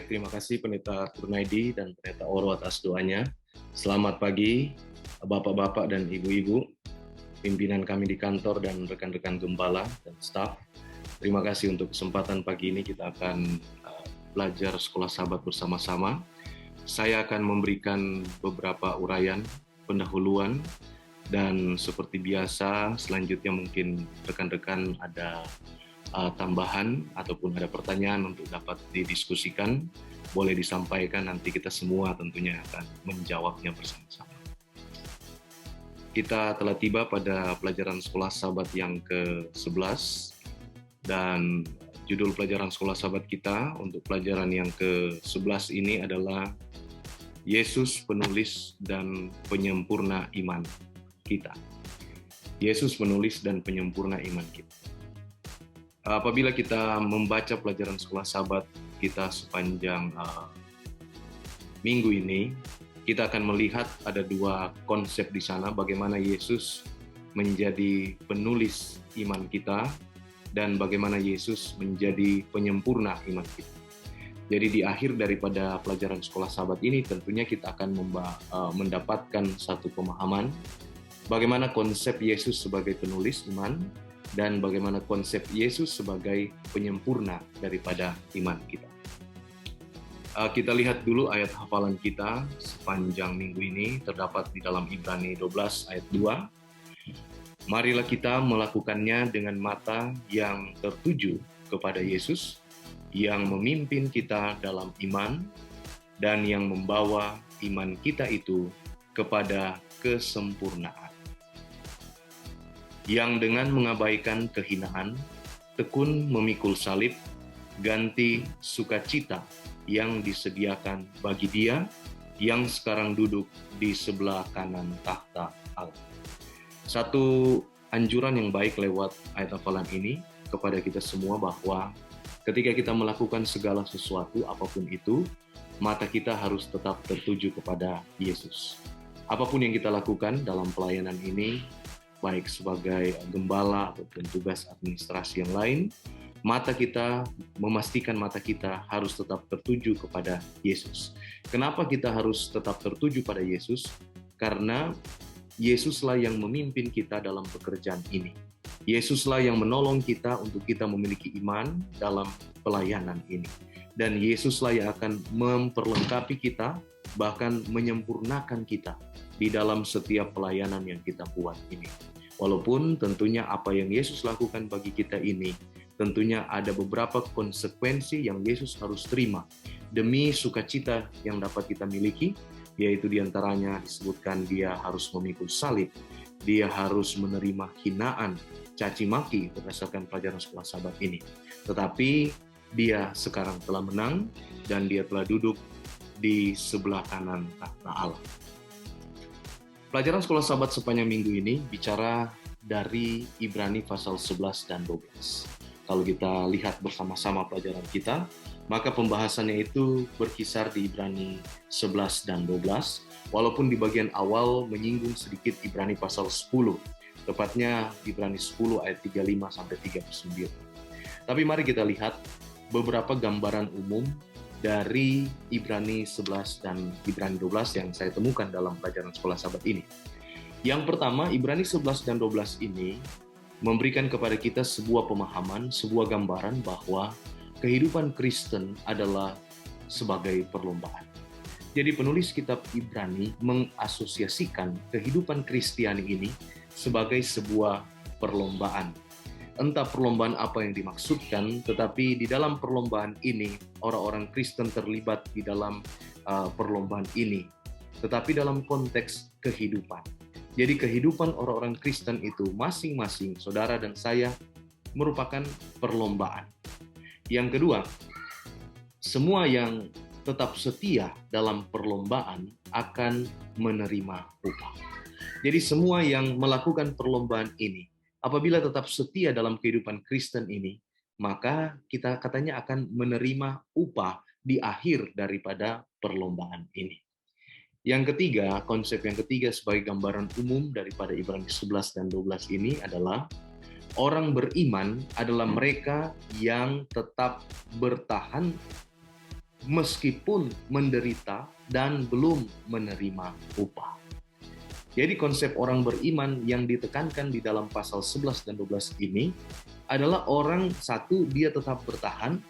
Baik, terima kasih Pendeta Kurnaidi dan Pendeta Oro atas doanya. Selamat pagi Bapak-bapak dan Ibu-ibu, pimpinan kami di kantor dan rekan-rekan gembala dan staf. Terima kasih untuk kesempatan pagi ini kita akan belajar sekolah sahabat bersama-sama. Saya akan memberikan beberapa uraian, pendahuluan, dan seperti biasa selanjutnya mungkin rekan-rekan ada tambahan ataupun ada pertanyaan untuk dapat didiskusikan, boleh disampaikan, nanti kita semua tentunya akan menjawabnya bersama-sama. Kita telah tiba pada pelajaran sekolah sahabat yang ke-11 dan judul pelajaran sekolah sahabat kita untuk pelajaran yang ke-11 ini adalah Yesus penulis dan penyempurna iman kita. Yesus penulis dan penyempurna iman kita. Apabila kita membaca pelajaran sekolah sahabat kita sepanjang minggu ini, kita akan melihat ada dua konsep di sana, bagaimana Yesus menjadi penulis iman kita dan bagaimana Yesus menjadi penyempurna iman kita. Jadi di akhir daripada pelajaran sekolah sahabat ini tentunya kita akan mendapatkan satu pemahaman bagaimana konsep Yesus sebagai penulis iman dan bagaimana konsep Yesus sebagai penyempurna daripada iman kita. Kita lihat dulu ayat hafalan kita sepanjang minggu ini, terdapat di dalam Ibrani 12 ayat 2. Marilah kita melakukannya dengan mata yang tertuju kepada Yesus, yang memimpin kita dalam iman, dan yang membawa iman kita itu kepada kesempurnaan. Yang dengan mengabaikan kehinaan, tekun memikul salib, ganti sukacita yang disediakan bagi Dia yang sekarang duduk di sebelah kanan tahta Allah. Satu anjuran yang baik lewat ayat hafalan ini kepada kita semua bahwa ketika kita melakukan segala sesuatu apapun itu, mata kita harus tetap tertuju kepada Yesus. Apapun yang kita lakukan dalam pelayanan ini, baik sebagai gembala ataupun tugas administrasi yang lain, memastikan mata kita harus tetap tertuju kepada Yesus. Kenapa kita harus tetap tertuju pada Yesus? Karena Yesuslah yang memimpin kita dalam pekerjaan ini. Yesuslah yang menolong kita untuk kita memiliki iman dalam pelayanan ini. Dan Yesuslah yang akan memperlengkapi kita, bahkan menyempurnakan kita di dalam setiap pelayanan yang kita buat ini. Walaupun tentunya apa yang Yesus lakukan bagi kita ini, tentunya ada beberapa konsekuensi yang Yesus harus terima demi sukacita yang dapat kita miliki, yaitu diantaranya disebutkan Dia harus memikul salib, Dia harus menerima hinaan, caci maki berdasarkan pelajaran sekolah sahabat ini. Tetapi Dia sekarang telah menang dan Dia telah duduk di sebelah kanan tahta Allah. Pelajaran sekolah sahabat sepanjang minggu ini bicara dari Ibrani pasal 11 dan 12. Kalau kita lihat bersama-sama pelajaran kita, maka pembahasannya itu berkisar di Ibrani 11 dan 12, walaupun di bagian awal menyinggung sedikit Ibrani pasal 10, tepatnya Ibrani 10 ayat 35 sampai 39. Tapi mari kita lihat beberapa gambaran umum dari Ibrani 11 dan Ibrani 12 yang saya temukan dalam pelajaran sekolah sahabat ini. Yang pertama, Ibrani 11 dan 12 ini memberikan kepada kita sebuah pemahaman, sebuah gambaran bahwa kehidupan Kristen adalah sebagai perlombaan. Jadi penulis kitab Ibrani mengasosiasikan kehidupan Kristiani ini sebagai sebuah perlombaan. Entah perlombaan apa yang dimaksudkan, tetapi di dalam perlombaan ini, orang-orang Kristen terlibat di dalam perlombaan ini. Tetapi dalam konteks kehidupan. Jadi kehidupan orang-orang Kristen itu masing-masing, saudara dan saya, merupakan perlombaan. Yang kedua, semua yang tetap setia dalam perlombaan akan menerima upah. Jadi semua yang melakukan perlombaan ini, apabila tetap setia dalam kehidupan Kristen ini, maka kita katanya akan menerima upah di akhir daripada perlombaan ini. Yang ketiga, konsep yang ketiga sebagai gambaran umum daripada Ibrani 11 dan 12 ini adalah orang beriman adalah mereka yang tetap bertahan meskipun menderita dan belum menerima upah. Jadi konsep orang beriman yang ditekankan di dalam pasal 11 dan 12 ini adalah orang satu, dia tetap bertahan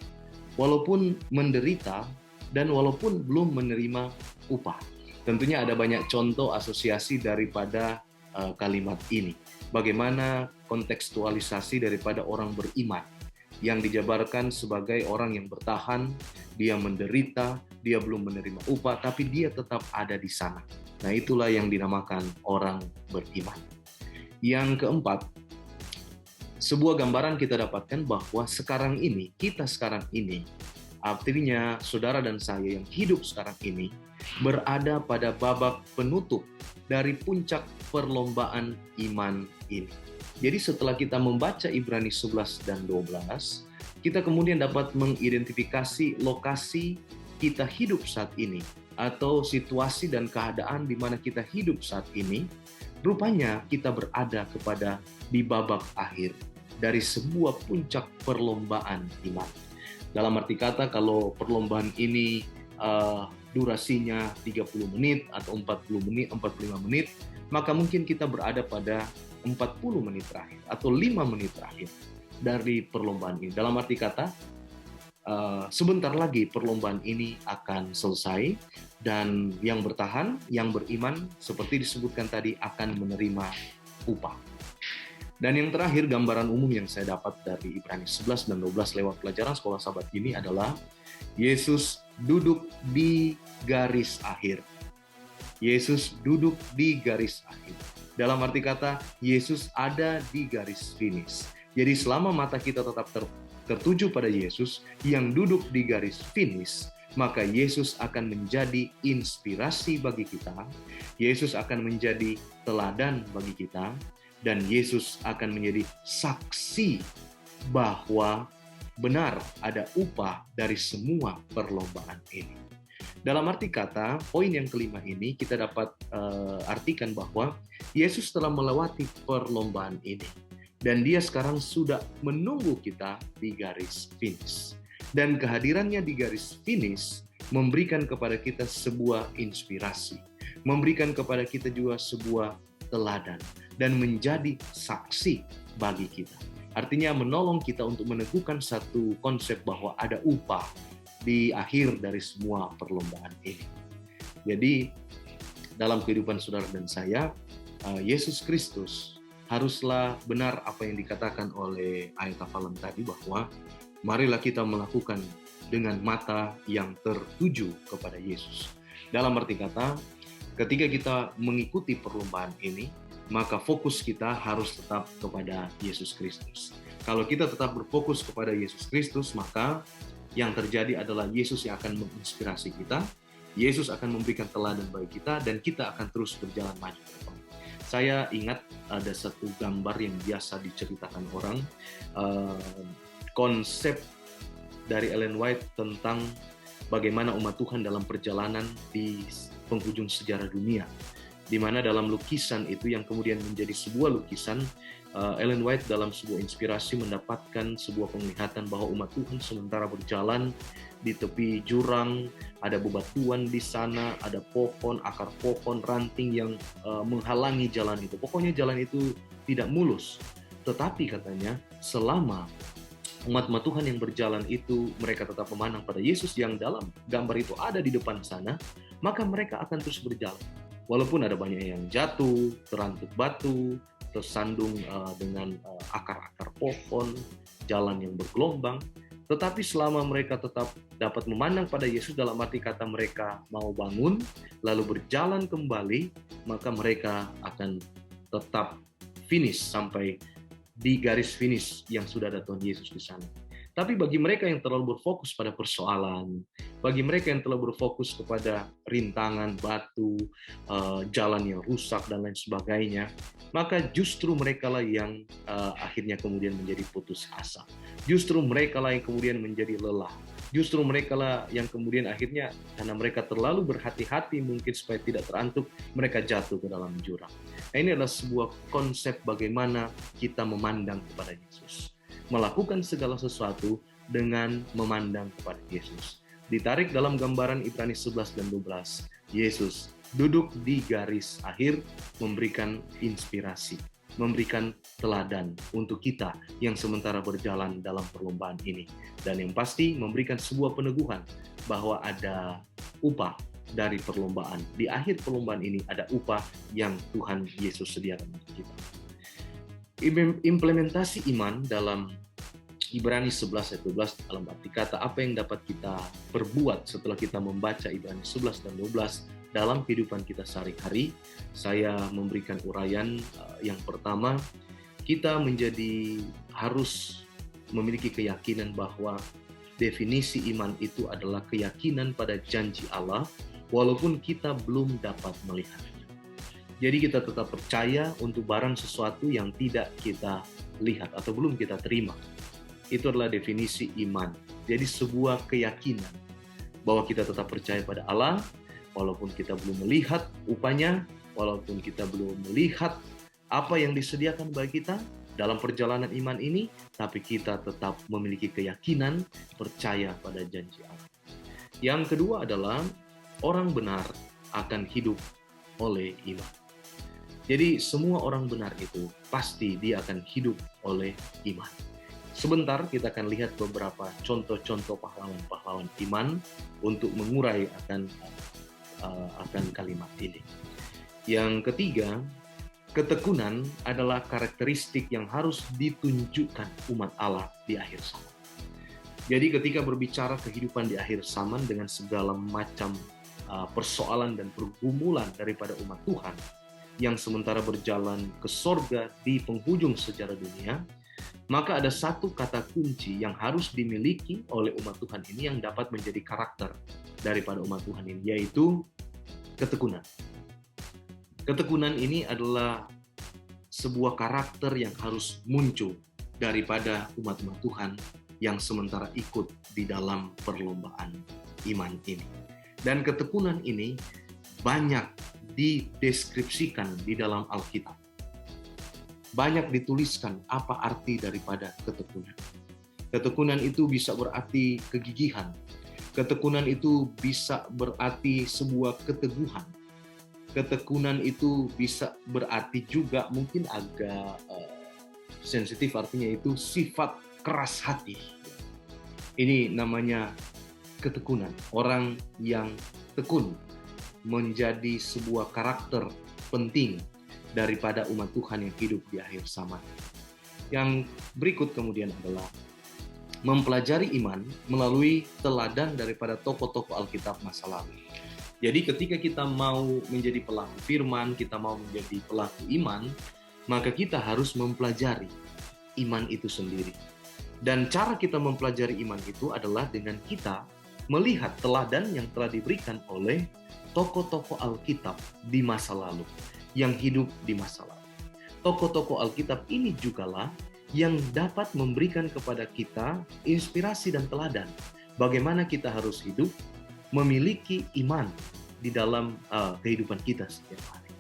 walaupun menderita dan walaupun belum menerima upah. Tentunya ada banyak contoh asosiasi daripada kalimat ini. Bagaimana kontekstualisasi daripada orang beriman yang dijabarkan sebagai orang yang bertahan, dia menderita, dia belum menerima upah, tapi dia tetap ada di sana. Nah, itulah yang dinamakan orang beriman. Yang keempat, sebuah gambaran kita dapatkan bahwa kita sekarang ini, artinya saudara dan saya yang hidup sekarang ini, berada pada babak penutup dari puncak perlombaan iman ini. Jadi setelah kita membaca Ibrani 11 dan 12, kita kemudian dapat mengidentifikasi lokasi kita hidup saat ini, atau situasi dan keadaan di mana kita hidup saat ini. Rupanya kita berada di babak akhir dari sebuah puncak perlombaan iman. Dalam arti kata, kalau perlombaan ini durasinya 30 menit atau 40 menit, 45 menit, maka mungkin kita berada pada 40 menit terakhir atau 5 menit terakhir dari perlombaan ini. Dalam arti kata, sebentar lagi perlombaan ini akan selesai dan yang bertahan, yang beriman, seperti disebutkan tadi, akan menerima upah. Dan yang terakhir, gambaran umum yang saya dapat dari Ibrani 11 dan 12 lewat pelajaran sekolah sahabat ini adalah Yesus duduk di garis akhir. Yesus duduk di garis akhir. Dalam arti kata, Yesus ada di garis finish. Jadi selama mata kita tetap tertuju pada Yesus yang duduk di garis finish, maka Yesus akan menjadi inspirasi bagi kita, Yesus akan menjadi teladan bagi kita, dan Yesus akan menjadi saksi bahwa benar ada upah dari semua perlombaan ini. Dalam arti kata, poin yang kelima ini kita dapat artikan bahwa Yesus telah melewati perlombaan ini. Dan dia sekarang sudah menunggu kita di garis finish. Dan kehadirannya di garis finish memberikan kepada kita sebuah inspirasi. Memberikan kepada kita juga sebuah teladan. Dan menjadi saksi bagi kita. Artinya menolong kita untuk meneguhkan satu konsep bahwa ada upah di akhir dari semua perlombaan ini. Jadi dalam kehidupan saudara dan saya, Yesus Kristus haruslah benar apa yang dikatakan oleh ayat hafalan tadi, bahwa marilah kita melakukan dengan mata yang tertuju kepada Yesus. Dalam arti kata, ketika kita mengikuti perlombaan ini, maka fokus kita harus tetap kepada Yesus Kristus. Kalau kita tetap berfokus kepada Yesus Kristus, maka yang terjadi adalah Yesus yang akan menginspirasi kita, Yesus akan memberikan teladan bagi kita, dan kita akan terus berjalan maju ke depan. Saya ingat ada satu gambar yang biasa diceritakan orang, konsep dari Ellen White tentang bagaimana umat Tuhan dalam perjalanan di penghujung sejarah dunia, di mana dalam lukisan itu yang kemudian menjadi sebuah lukisan, Ellen White dalam sebuah inspirasi mendapatkan sebuah penglihatan bahwa umat Tuhan sementara berjalan di tepi jurang, ada bebatuan di sana, ada pohon, akar pohon, ranting yang menghalangi jalan itu. Pokoknya jalan itu tidak mulus. Tetapi katanya, selama umat-umat Tuhan yang berjalan itu, mereka tetap memandang pada Yesus yang dalam gambar itu ada di depan sana, maka mereka akan terus berjalan. Walaupun ada banyak yang jatuh, terantuk batu, tersandung dengan akar-akar pohon, jalan yang bergelombang, tetapi selama mereka tetap dapat memandang pada Yesus, dalam arti kata mereka mau bangun, lalu berjalan kembali, maka mereka akan tetap finish sampai di garis finish yang sudah ada Tuhan Yesus di sana. Tapi bagi mereka yang terlalu berfokus pada persoalan, bagi mereka yang terlalu berfokus kepada rintangan, batu, jalan yang rusak, dan lain sebagainya, maka justru mereka lah yang akhirnya kemudian menjadi putus asa. Justru mereka lah yang kemudian menjadi lelah. Justru mereka lah yang kemudian akhirnya, karena mereka terlalu berhati-hati mungkin supaya tidak terantuk, mereka jatuh ke dalam jurang. Nah, ini adalah sebuah konsep bagaimana kita memandang kepada Yesus. Melakukan segala sesuatu dengan memandang kepada Yesus. Ditarik dalam gambaran Ibrani 11 dan 12, Yesus duduk di garis akhir memberikan inspirasi, memberikan teladan untuk kita yang sementara berjalan dalam perlombaan ini. Dan yang pasti memberikan sebuah peneguhan bahwa ada upah dari perlombaan. Di akhir perlombaan ini ada upah yang Tuhan Yesus sediakan untuk kita. Implementasi iman dalam Ibrani 11 ayat 12 dalam arti kata apa yang dapat kita perbuat setelah kita membaca Ibrani 11 dan 12 dalam kehidupan kita sehari-hari. Saya memberikan uraian yang pertama, kita harus memiliki keyakinan bahwa definisi iman itu adalah keyakinan pada janji Allah walaupun kita belum dapat melihat. Jadi kita tetap percaya untuk barang sesuatu yang tidak kita lihat atau belum kita terima. Itu adalah definisi iman. Jadi sebuah keyakinan bahwa kita tetap percaya pada Allah, walaupun kita belum melihat upahnya, walaupun kita belum melihat apa yang disediakan bagi kita dalam perjalanan iman ini, tapi kita tetap memiliki keyakinan percaya pada janji Allah. Yang kedua adalah orang benar akan hidup oleh iman. Jadi semua orang benar itu pasti dia akan hidup oleh iman. Sebentar kita akan lihat beberapa contoh-contoh pahlawan-pahlawan iman untuk mengurai akan kalimat ini. Yang ketiga, ketekunan adalah karakteristik yang harus ditunjukkan umat Allah di akhir zaman. Jadi ketika berbicara kehidupan di akhir zaman dengan segala macam persoalan dan pergumulan daripada umat Tuhan yang sementara berjalan ke sorga di penghujung sejarah dunia, maka ada satu kata kunci yang harus dimiliki oleh umat Tuhan ini yang dapat menjadi karakter daripada umat Tuhan ini, yaitu ketekunan. Ketekunan ini adalah sebuah karakter yang harus muncul daripada umat-umat Tuhan yang sementara ikut di dalam perlombaan iman ini. Dan ketekunan ini banyak dideskripsikan di dalam Alkitab. Banyak dituliskan apa arti daripada ketekunan. Ketekunan itu bisa berarti kegigihan. Ketekunan itu bisa berarti sebuah keteguhan. Ketekunan itu bisa berarti juga mungkin agak sensitif, artinya itu sifat keras hati. Ini namanya ketekunan. Orang yang tekun menjadi sebuah karakter penting daripada umat Tuhan yang hidup di akhir zaman. Yang berikut kemudian adalah mempelajari iman melalui teladan daripada tokoh-tokoh Alkitab masa lalu. Jadi ketika kita mau menjadi pelaku firman, kita mau menjadi pelaku iman, maka kita harus mempelajari iman itu sendiri. Dan cara kita mempelajari iman itu adalah dengan kita melihat teladan yang telah diberikan oleh tokoh-tokoh Alkitab di masa lalu, yang hidup di masa lalu. Tokoh-tokoh Alkitab ini jugalah yang dapat memberikan kepada kita inspirasi dan teladan bagaimana kita harus hidup, memiliki iman di dalam kehidupan kita setiap hari.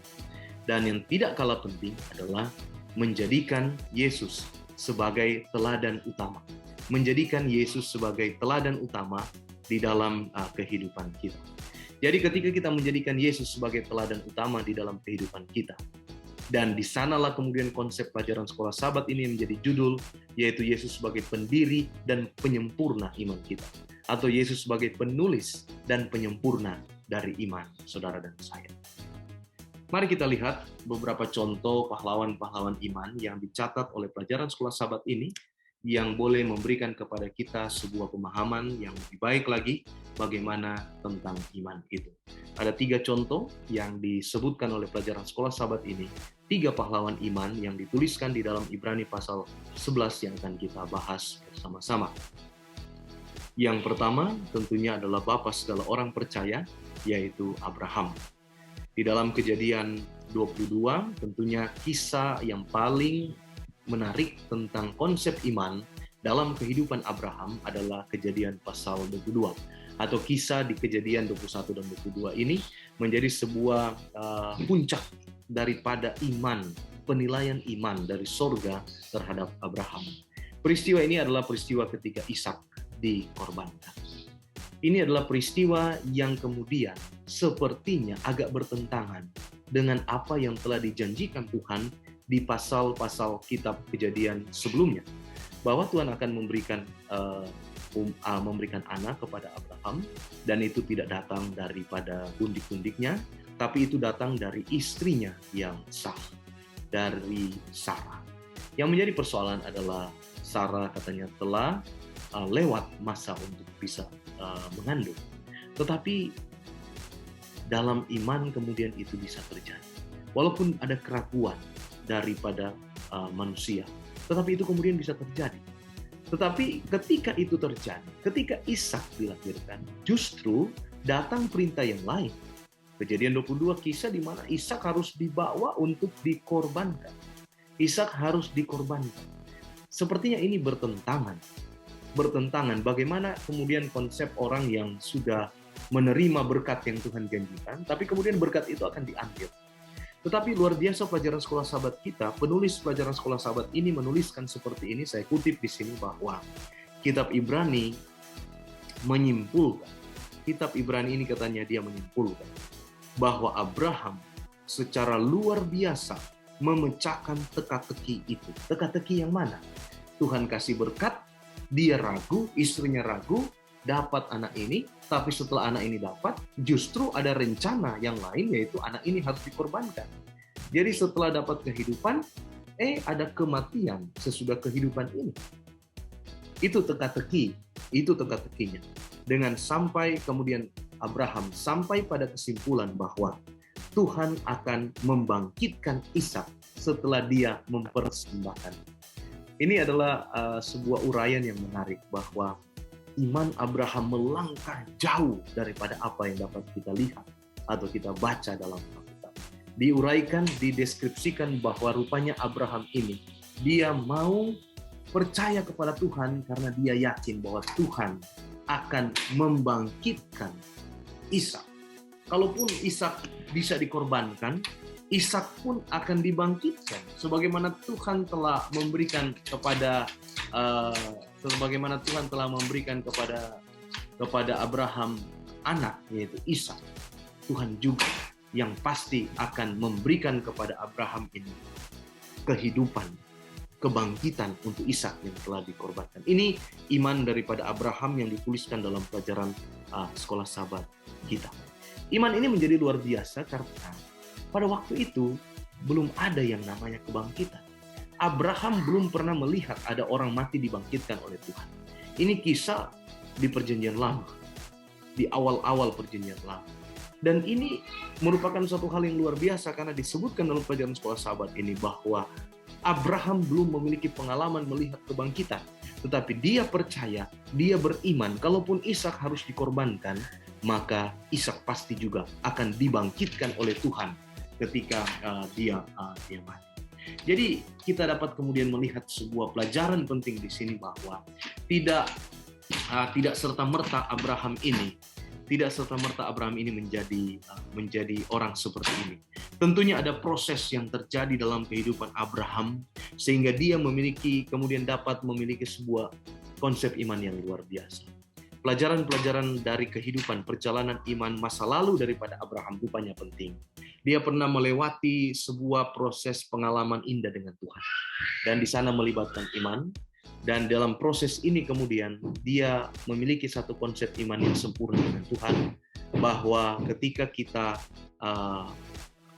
Dan yang tidak kalah penting adalah menjadikan Yesus sebagai teladan utama. Menjadikan Yesus sebagai teladan utama di dalam kehidupan kita. Jadi ketika kita menjadikan Yesus sebagai teladan utama di dalam kehidupan kita, dan di sanalah kemudian konsep pelajaran sekolah Sabat ini menjadi judul, yaitu Yesus sebagai pendiri dan penyempurna iman kita, atau Yesus sebagai penulis dan penyempurna dari iman saudara dan saya. Mari kita lihat beberapa contoh pahlawan-pahlawan iman yang dicatat oleh pelajaran sekolah Sabat ini, yang boleh memberikan kepada kita sebuah pemahaman yang lebih baik lagi bagaimana tentang iman itu. Ada 3 contoh yang disebutkan oleh pelajaran sekolah Sabat ini, 3 pahlawan iman yang dituliskan di dalam Ibrani pasal 11 yang akan kita bahas bersama-sama. Yang pertama tentunya adalah bapa segala orang percaya, yaitu Abraham. Di dalam Kejadian 22 tentunya kisah yang paling menarik tentang konsep iman dalam kehidupan Abraham adalah Kejadian pasal 22, atau kisah di Kejadian 21 dan 22 ini menjadi sebuah puncak daripada iman, penilaian iman dari sorga terhadap Abraham. Peristiwa ini adalah peristiwa ketika Ishak dikorbankan. Ini adalah peristiwa yang kemudian sepertinya agak bertentangan dengan apa yang telah dijanjikan Tuhan di pasal-pasal kitab Kejadian sebelumnya, bahwa Tuhan akan memberikan anak kepada Abraham, dan itu tidak datang daripada undik-undiknya, tapi itu datang dari istrinya yang sah, dari Sarah. Yang menjadi persoalan adalah Sarah katanya telah lewat masa untuk bisa mengandung. Tetapi dalam iman kemudian itu bisa terjadi. Walaupun ada keraguan daripada manusia, tetapi itu kemudian bisa terjadi. Tetapi ketika itu terjadi, ketika Ishak dilahirkan, justru datang perintah yang lain. Kejadian 22 kisah di mana Ishak harus dibawa untuk dikorbankan. Ishak harus dikorbankan. Sepertinya ini bertentangan bagaimana kemudian konsep orang yang sudah menerima berkat yang Tuhan janjikan, tapi kemudian berkat itu akan diambil. Tetapi luar biasa pelajaran sekolah sahabat kita, penulis pelajaran sekolah sahabat ini menuliskan seperti ini, saya kutip di sini, bahwa kitab Ibrani menyimpulkan, kitab Ibrani ini katanya dia menyimpulkan bahwa Abraham secara luar biasa memecahkan teka-teki itu. Teka-teki yang mana? Tuhan kasih berkat, dia ragu, istrinya ragu, dapat anak ini, tapi setelah anak ini dapat, justru ada rencana yang lain, yaitu anak ini harus dikorbankan. Jadi setelah dapat kehidupan, ada kematian sesudah kehidupan ini. Itu teka-teki, itu teka-tekinya. Dengan sampai kemudian Abraham sampai pada kesimpulan bahwa Tuhan akan membangkitkan Ishak setelah dia mempersembahkan. Ini adalah sebuah uraian yang menarik, bahwa iman Abraham melangkah jauh daripada apa yang dapat kita lihat atau kita baca dalam Alkitab. Diuraikan, dideskripsikan bahwa rupanya Abraham ini, dia mau percaya kepada Tuhan karena dia yakin bahwa Tuhan akan membangkitkan Ishak. Kalaupun Ishak bisa dikorbankan, Ishak pun akan dibangkitkan, sebagaimana Tuhan telah memberikan kepada Abraham anak, yaitu Ishak. Tuhan juga yang pasti akan memberikan kepada Abraham ini kehidupan, kebangkitan untuk Ishak yang telah dikorbankan. Ini iman daripada Abraham yang dituliskan dalam pelajaran sekolah sahabat kita. Iman ini menjadi luar biasa karena pada waktu itu belum ada yang namanya kebangkitan. Abraham belum pernah melihat ada orang mati dibangkitkan oleh Tuhan. Ini kisah di Perjanjian Lama, di awal-awal Perjanjian Lama. Dan ini merupakan suatu hal yang luar biasa karena disebutkan dalam pelajaran sekolah sahabat ini bahwa Abraham belum memiliki pengalaman melihat kebangkitan. Tetapi dia percaya, dia beriman, kalaupun Ishak harus dikorbankan, maka Ishak pasti juga akan dibangkitkan oleh Tuhan ketika dia mati. Jadi kita dapat kemudian melihat sebuah pelajaran penting di sini bahwa tidak serta-merta Abraham ini menjadi orang seperti ini. Tentunya ada proses yang terjadi dalam kehidupan Abraham sehingga dia kemudian dapat memiliki sebuah konsep iman yang luar biasa. Pelajaran-pelajaran dari kehidupan perjalanan iman masa lalu daripada Abraham rupanya penting. Dia pernah melewati sebuah proses pengalaman indah dengan Tuhan. Dan di sana melibatkan iman. Dan dalam proses ini kemudian dia memiliki satu konsep iman yang sempurna dengan Tuhan. Bahwa ketika kita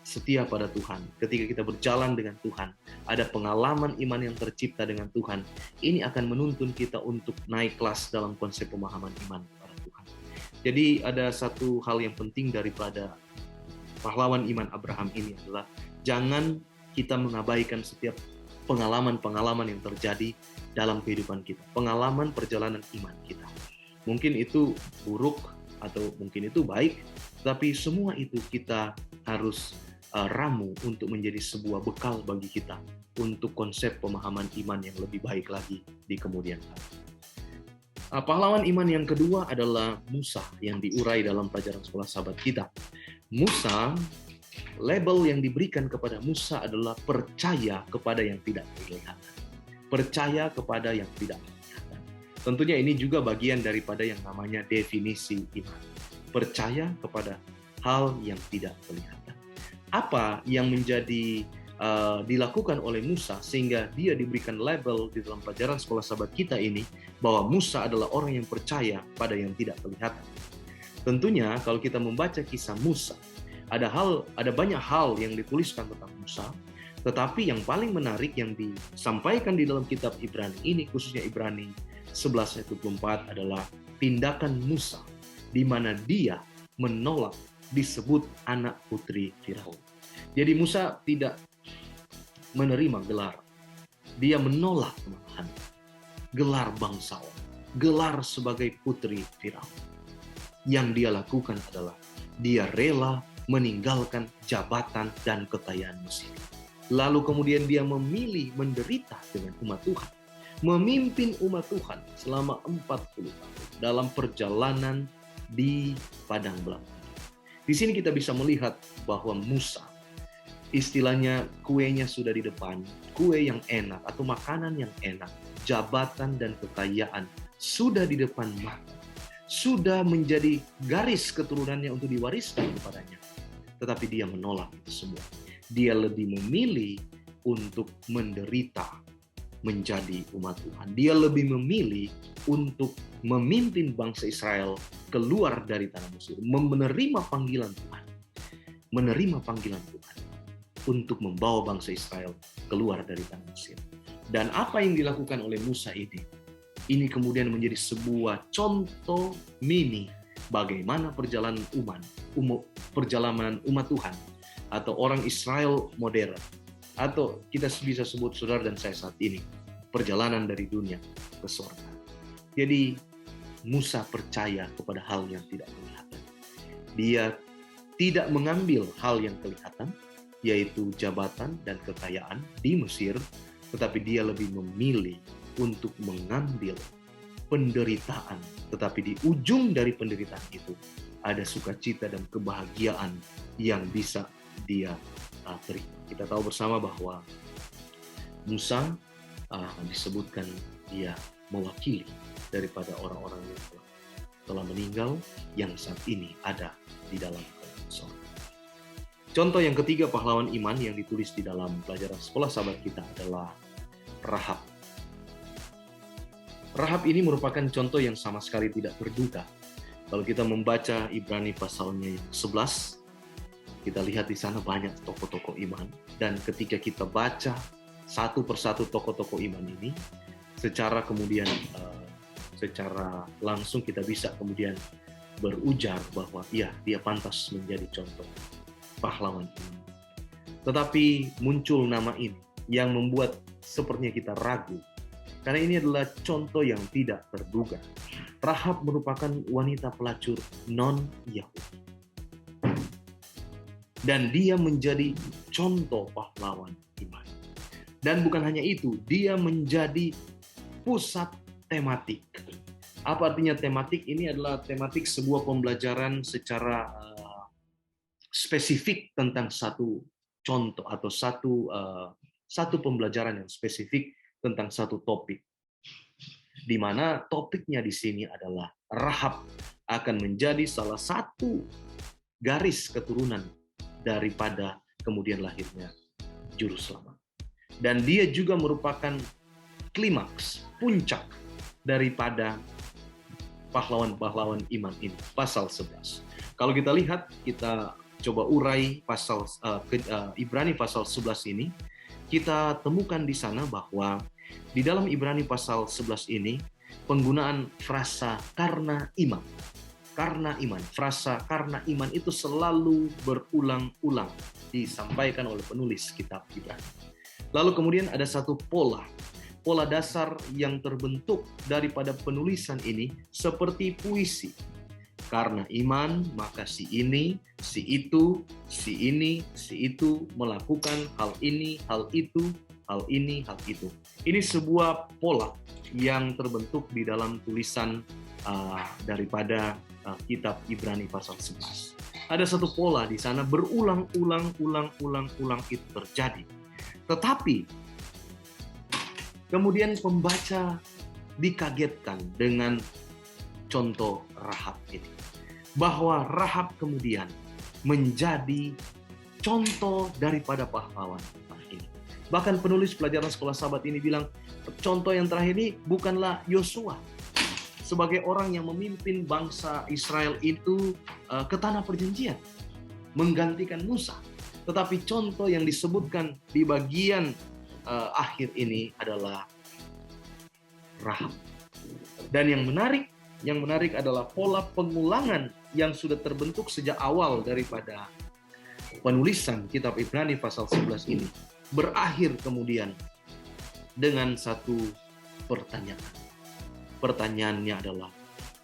setia pada Tuhan, ketika kita berjalan dengan Tuhan, ada pengalaman iman yang tercipta dengan Tuhan, ini akan menuntun kita untuk naik kelas dalam konsep pemahaman iman kepada Tuhan. Jadi ada satu hal yang penting daripada pahlawan iman Abraham ini adalah jangan kita mengabaikan setiap pengalaman-pengalaman yang terjadi dalam kehidupan kita, pengalaman perjalanan iman kita. Mungkin itu buruk atau mungkin itu baik, tapi semua itu kita harus ramu untuk menjadi sebuah bekal bagi kita untuk konsep pemahaman iman yang lebih baik lagi di kemudian hari. Pahlawan iman yang kedua adalah Musa yang diurai dalam pelajaran sekolah sahabat kita. Musa, label yang diberikan kepada Musa adalah percaya kepada yang tidak kelihatan. Percaya kepada yang tidak kelihatan. Tentunya ini juga bagian daripada yang namanya definisi iman. Percaya kepada hal yang tidak kelihatan. Apa yang menjadi dilakukan oleh Musa sehingga dia diberikan label di dalam pelajaran sekolah sahabat kita ini bahwa Musa adalah orang yang percaya pada yang tidak kelihatan. Tentunya kalau kita membaca kisah Musa, ada banyak hal yang dituliskan tentang Musa, tetapi yang paling menarik yang disampaikan di dalam kitab Ibrani ini, khususnya Ibrani 11 ayat 24 adalah tindakan Musa di mana dia menolak disebut anak putri Firaun. Jadi Musa tidak menerima gelar. Dia menolak malahan gelar bangsawan, gelar sebagai putri Firaun. Yang dia lakukan adalah dia rela meninggalkan jabatan dan kekayaan Mesir. Lalu kemudian dia memilih menderita dengan umat Tuhan. Memimpin umat Tuhan selama 40 tahun dalam perjalanan di padang belantara. Di sini kita bisa melihat bahwa Musa, istilahnya kuenya sudah di depan, kue yang enak atau makanan yang enak, jabatan dan kekayaan sudah di depan mata, sudah menjadi garis keturunannya untuk diwariskan kepadanya. Tetapi dia menolak itu semua. Dia lebih memilih untuk menderita menjadi umat Tuhan. Dia lebih memilih untuk memimpin bangsa Israel keluar dari tanah Mesir, menerima panggilan Tuhan. Menerima panggilan Tuhan untuk membawa bangsa Israel keluar dari tanah Mesir. Dan apa yang dilakukan oleh Musa ini kemudian menjadi sebuah contoh mini bagaimana perjalanan umat Tuhan atau orang Israel modern, atau kita bisa sebut saudara dan saya saat ini, perjalanan dari dunia ke surga. Jadi Musa percaya kepada hal yang tidak kelihatan. Dia tidak mengambil hal yang kelihatan, yaitu jabatan dan kekayaan di Mesir, tetapi dia lebih memilih untuk mengambil penderitaan. Tetapi di ujung dari penderitaan itu ada sukacita dan kebahagiaan yang bisa dia terima. Kita tahu bersama bahwa Musa disebutkan dia mewakili daripada orang-orang yang telah meninggal yang saat ini ada di dalam surga. Contoh yang ketiga pahlawan iman yang ditulis di dalam pelajaran sekolah sahabat kita adalah Rahab. Rahab ini merupakan contoh yang sama sekali tidak terduga. Kalau kita membaca Ibrani pasalnya 11, kita lihat di sana banyak tokoh-tokoh iman. Dan ketika kita baca satu persatu tokoh-tokoh iman ini, secara langsung kita bisa kemudian berujar bahwa ya, dia pantas menjadi contoh pahlawan iman. Tetapi muncul nama ini yang membuat sepertinya kita ragu, karena ini adalah contoh yang tidak terduga. Rahab merupakan wanita pelacur non-Yahudi. Dan dia menjadi contoh pahlawan iman. Dan bukan hanya itu, dia menjadi pusat tematik. Apa artinya tematik? Ini adalah tematik sebuah pembelajaran secara spesifik tentang satu contoh atau satu pembelajaran yang spesifik tentang satu topik. Di mana topiknya di sini adalah Rahab akan menjadi salah satu garis keturunan daripada kemudian lahirnya Juru Selamat. Dan dia juga merupakan klimaks, puncak daripada pahlawan-pahlawan iman ini, pasal 11. Kalau kita lihat, kita coba urai Ibrani pasal 11 ini, kita temukan di sana bahwa di dalam Ibrani pasal 11 ini, penggunaan frasa karena iman. Karena iman, frasa karena iman itu selalu berulang-ulang disampaikan oleh penulis kitab Ibrani. Lalu kemudian ada satu pola dasar yang terbentuk daripada penulisan ini seperti puisi. Karena iman, maka si ini, si itu, si ini, si itu melakukan hal ini, hal itu, hal ini, hal itu. Ini sebuah pola yang terbentuk di dalam tulisan daripada kitab Ibrani pasal 11. Ada satu pola di sana berulang-ulang itu terjadi. Tetapi kemudian pembaca dikagetkan dengan contoh Rahab ini. Bahwa Rahab kemudian menjadi contoh daripada pahlawan ini. Bahkan penulis pelajaran sekolah sahabat ini bilang, contoh yang terakhir ini bukanlah Yosua sebagai orang yang memimpin bangsa Israel itu ke tanah perjanjian, menggantikan Musa. Tetapi contoh yang disebutkan di bagian akhir ini adalah Rahab. Dan yang menarik adalah pola pengulangan yang sudah terbentuk sejak awal daripada penulisan kitab Ibrani pasal 11 ini. Berakhir kemudian dengan satu pertanyaan. Pertanyaannya adalah,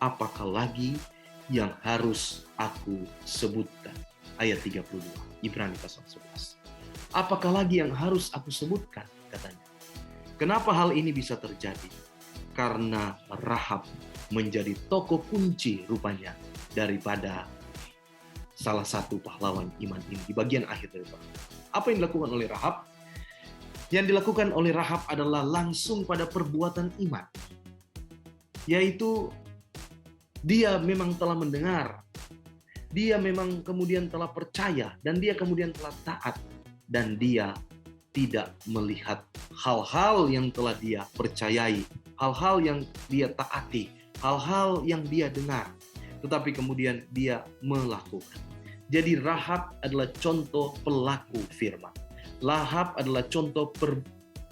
apakah lagi yang harus aku sebutkan? Ayat 32, Ibrani pasal 11. Apakah lagi yang harus aku sebutkan? Katanya. Kenapa hal ini bisa terjadi? Karena Rahab menjadi tokoh kunci rupanya daripada salah satu pahlawan iman ini di bagian akhir daripada. Apa yang dilakukan oleh Rahab? Yang dilakukan oleh Rahab adalah langsung pada perbuatan iman. Yaitu dia memang telah mendengar, dia memang kemudian telah percaya, dan dia kemudian telah taat, dan dia tidak melihat hal-hal yang telah dia percayai, hal-hal yang dia taati, hal-hal yang dia dengar, tetapi kemudian dia melakukan. Jadi Rahab adalah contoh pelaku firman. Rahab adalah contoh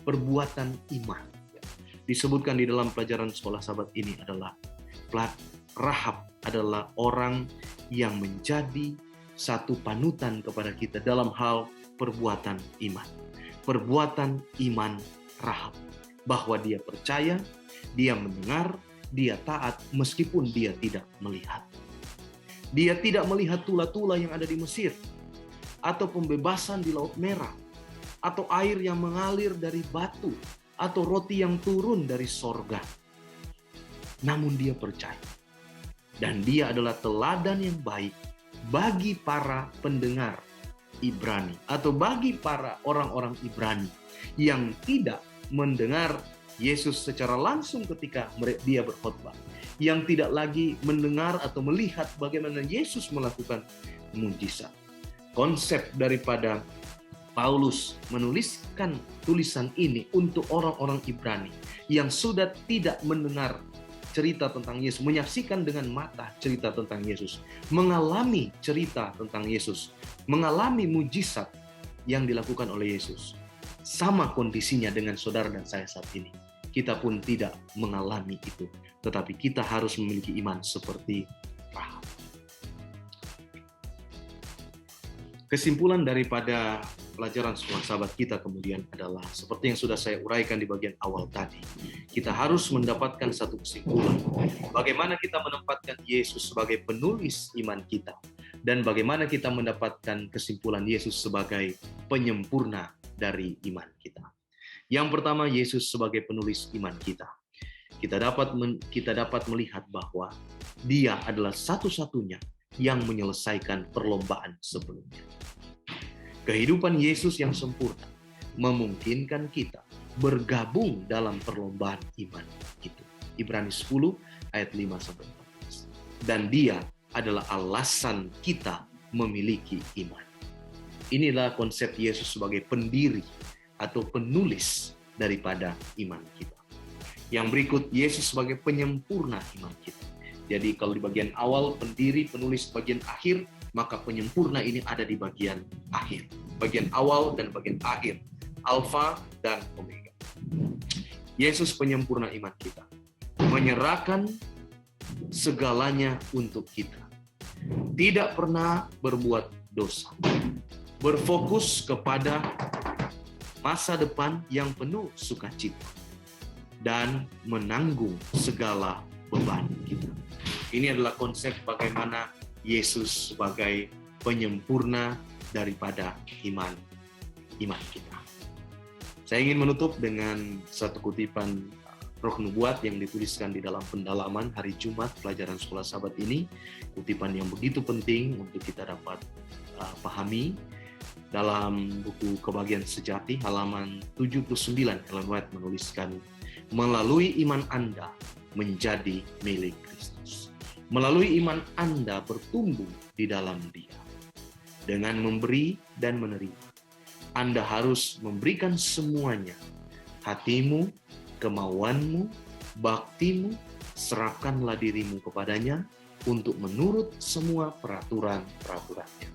perbuatan iman. Disebutkan di dalam pelajaran sekolah sahabat ini adalah Rahab adalah orang yang menjadi satu panutan kepada kita dalam hal perbuatan iman. Perbuatan iman Rahab. Bahwa dia percaya, dia mendengar, dia taat meskipun dia tidak melihat. Dia tidak melihat tula-tula yang ada di Mesir, atau pembebasan di Laut Merah, atau air yang mengalir dari batu, atau roti yang turun dari sorga. Namun dia percaya. Dan dia adalah teladan yang baik bagi para pendengar Ibrani, atau bagi para orang-orang Ibrani yang tidak mendengar Yesus secara langsung ketika dia berkhotbah, yang tidak lagi mendengar atau melihat bagaimana Yesus melakukan mujizat. Konsep daripada Paulus menuliskan tulisan ini untuk orang-orang Ibrani yang sudah tidak mendengar cerita tentang Yesus, menyaksikan dengan mata cerita tentang Yesus, mengalami cerita tentang Yesus, mengalami mujizat yang dilakukan oleh Yesus. Sama kondisinya dengan saudara dan saya saat ini. Kita pun tidak mengalami itu, tetapi kita harus memiliki iman seperti Rahab. Kesimpulan daripada pelajaran sekolah sahabat kita kemudian adalah seperti yang sudah saya uraikan di bagian awal tadi. Kita harus mendapatkan satu kesimpulan. Bagaimana kita menempatkan Yesus sebagai penulis iman kita. Dan bagaimana kita mendapatkan kesimpulan Yesus sebagai penyempurna dari iman kita. Yang pertama, Yesus sebagai penulis iman kita. Kita dapat melihat bahwa Dia adalah satu-satunya yang menyelesaikan perlombaan sebelumnya. Kehidupan Yesus yang sempurna memungkinkan kita bergabung dalam perlombaan iman itu. Ibrani 10 ayat 5-14. Dan Dia adalah alasan kita memiliki iman. Inilah konsep Yesus sebagai pendiri atau penulis daripada iman kita. Yang berikut, Yesus sebagai penyempurna iman kita. Jadi kalau di bagian awal pendiri, penulis, bagian akhir, maka penyempurna ini ada di bagian akhir. Bagian awal dan bagian akhir. Alfa dan Omega. Yesus penyempurna iman kita. Menyerahkan segalanya untuk kita. Tidak pernah berbuat dosa. Berfokus kepada masa depan yang penuh sukacita. Dan menanggung segala beban kita. Ini adalah konsep bagaimana Yesus sebagai penyempurna daripada iman kita. Saya ingin menutup dengan satu kutipan Roh Nubuat yang dituliskan di dalam pendalaman hari Jumat pelajaran sekolah sahabat ini. Kutipan yang begitu penting untuk kita dapat pahami. Dalam buku Kebahagiaan Sejati halaman 79, Ellen White menuliskan melalui iman Anda menjadi milik Kristus. Melalui iman Anda bertumbuh di dalam Dia. Dengan memberi dan menerima, Anda harus memberikan semuanya. Hatimu, kemauanmu, baktimu, serahkanlah dirimu kepadanya untuk menurut semua peraturan-peraturannya.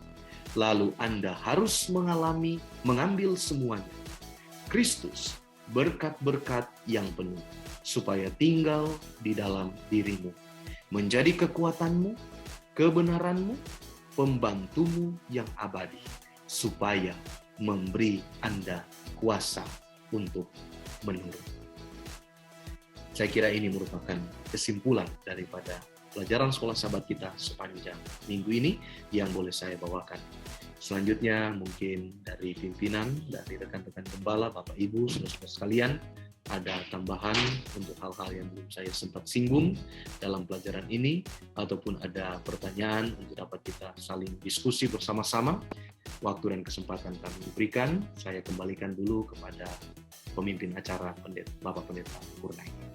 Lalu Anda harus mengambil semuanya. Kristus, berkat-berkat yang penuh, supaya tinggal di dalam dirimu, menjadi kekuatanmu, kebenaranmu, pembantumu yang abadi, supaya memberi Anda kuasa untuk menurut. Saya kira ini merupakan kesimpulan daripada pelajaran sekolah sahabat kita sepanjang minggu ini yang boleh saya bawakan. Selanjutnya mungkin dari pimpinan, dari rekan-rekan gembala, Bapak Ibu, saudara-saudara sekalian, ada tambahan untuk hal-hal yang belum saya sempat singgung dalam pelajaran ini, ataupun ada pertanyaan untuk dapat kita saling diskusi bersama-sama. Waktu dan kesempatan kami berikan, saya kembalikan dulu kepada pemimpin acara, Bapak Pendeta Purnaini.